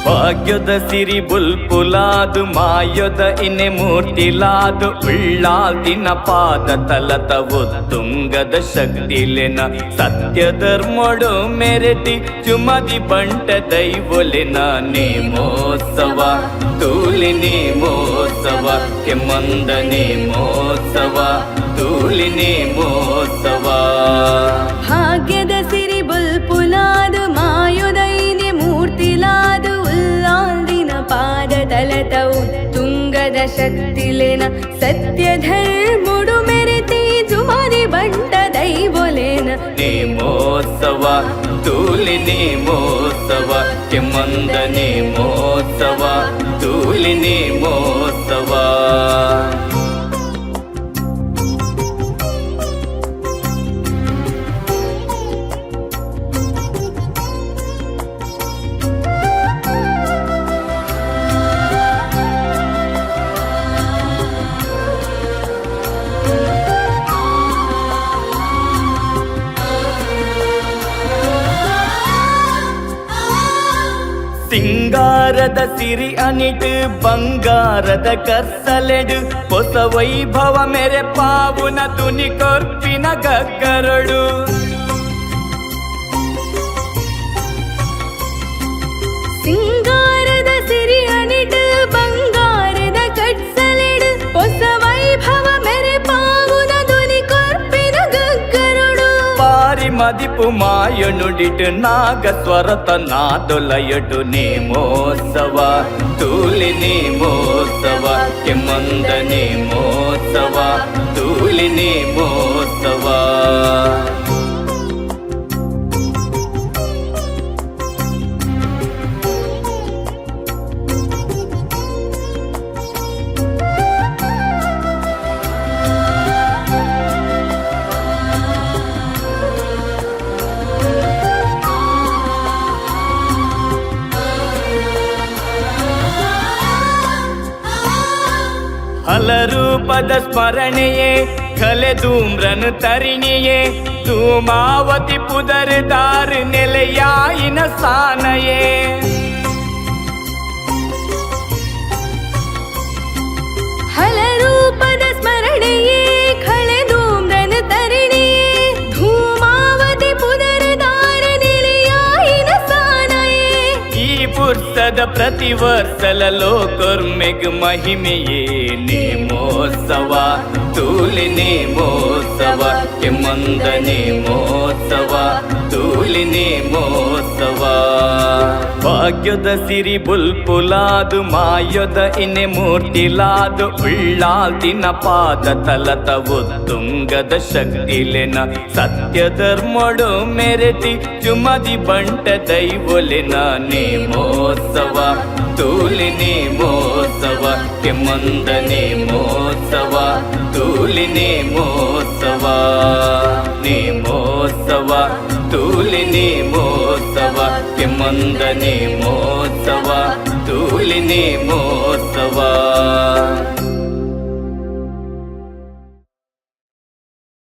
ಭಾಗ್ಯದ ಸಿರಿ ಬುಲ್ಪುಲಾದು ಮಾಯದ ಇನೆ ಮೂರ್ತಿಲಾದು ಉಳ್ಳಾದಿನ ಪಾದ ತಲತ ಉತ್ತುಂಗದ ಶಕ್ತಿಲೆನ ಸತ್ಯ ಧರ್ಮೊಡು ಮೆರೆತಿ ಚುಮದಿ ಬಂಟ ದೈವೊಲೆನ ನೇಮೋತ್ಸವ ತೂಲಿ ನೇಮೋತ್ಸವ ಕೆಮ್ಮಂದ ನೇಮೋತ್ಸವ ತೂಲಿ ನೇಮೋತ್ಸವ ಭಾಗ್ಯದ ಸಿರಿ ಬುಲ್ಪುಲಾದು ಮಾಯುದ ಇನೆ ಮೂರ್ತಿಲಾದು ಉಲ್ಲಾಲ್ದಿನ ಪಾದ ತಲತ ಉತ್ತುಂಗದ ಶಕ್ತಿಲೆನ ಸತ್ಯ ಧರ್ಮುಡು ಮೆರೆತಿ ಜುಮದಿ ಬಂಟ ದೈವೊಲೆನ ನೇಮೋತ್ಸವ ತೂಲಿ ನೇಮೋತ್ಸವ ಕೆಮ್ಮಂದ ನೇಮೋತ್ಸವ ತೂಲಿ ನೇಮೋತ್ಸವ ಸಿಂಗಾರದ ಸಿರಿ ಅನಿಟ್ ಬಂಗಾರದ ಕರ್ಸಲೆಡು ಹೊಸ ವೈಭವ ಮೆರೆ ಪಾವುನ ತುನಿ ಕೊರ್ಪಿನ ಗಗ್ಗರಡು ಸಿಂಗಾರದ ಸಿರಿ ಅನಿಟ್ ಬಂಗಾರದ ಕಟ್ಸಲೆಡು ಹೊಸ ವೈಭವ ಮೆರೆ ಪಾವುನ ಧ್ವನಿ ಕೊರ್ಪಿನ ಗಗ್ಗರುಡು ಪಾರಿ ಮದಿಪು ಮಾಯ ನುಡಿಟು ನಾಗ ಸ್ವರತ ನಾದೊಲಯಡು ನೇಮೋತ್ಸವ ತೂಲಿ ನೇಮೋತ್ಸವ ಕೆಮ್ಮಂದ ನೇಮೋತ್ಸವ ತೂಲಿ ನೇಮೋತ್ಸವ ಹಲರೂಪದ ಸ್ಮರಣೆಯೇ ಕಲೆ ಧೂಮ್ರನು ತರಿಣಿಯೇ ಧೂಮಾವತಿ ಪುದರದಾರು ನೆಲೆಯಾಯಿನ ಸಾನಯೇ ಹಲರೂಪದ ಸ್ಮರಣೆಯೇ ಖಳೆ ಧೂಮ್ರನು ತರಿಣಿಯೇ ಧೂಮಾವತಿ ಪುನರದಾರ ನಿಲಯಾಯಿನ ಸಾನಯೇ ಈ ಪುರ್ತದ ಪ್ರತಿ ವರ್ಷಲ ಲೋಕರ್ಮೆಗ್ ಮಹಿಮೆಯೇ ನೇಮೋತ್ಸವ ತೂಲಿ ನೇಮೋತ್ಸವ ಕೆಮ್ಮಂದ ನೇಮೋತ್ಸವ ತೂಲಿ ನೇಮೋತ್ಸವ ಭಾಗ್ಯದ ಸಿರಿ ಬುಲ್ಪುಲಾದು ಮಾಯದ ಇನೆ ಮೂರ್ತಿಲಾದು ಉಳ್ಳಾಲ್ದಿನ ಪಾದ ತಲತ ಉತ್ತುಂಗದ ಶಕ್ತಿಲೆನ ಸತ್ಯ ಧರ್ಮೊಡು ಮೆರೆತಿ ಚುಮದಿ ಬಂಟ ದೈವೊಲೆನ ನೇಮೋತ್ಸವ ತೂಲಿ ನೇಮೋತ್ಸವ ಕೆಮ್ಮಂದ ನೇಮೋತ್ಸವ ತೂಲಿ ನೇಮೋತ್ಸವ ನೇಮೋತ್ಸವ ತೂಲಿ ನೇಮೋತ್ಸವ ಕೆಮ್ಮಂದ ನೇಮೋತ್ಸವ ತೂಲಿ ನೇಮೋತ್ಸವ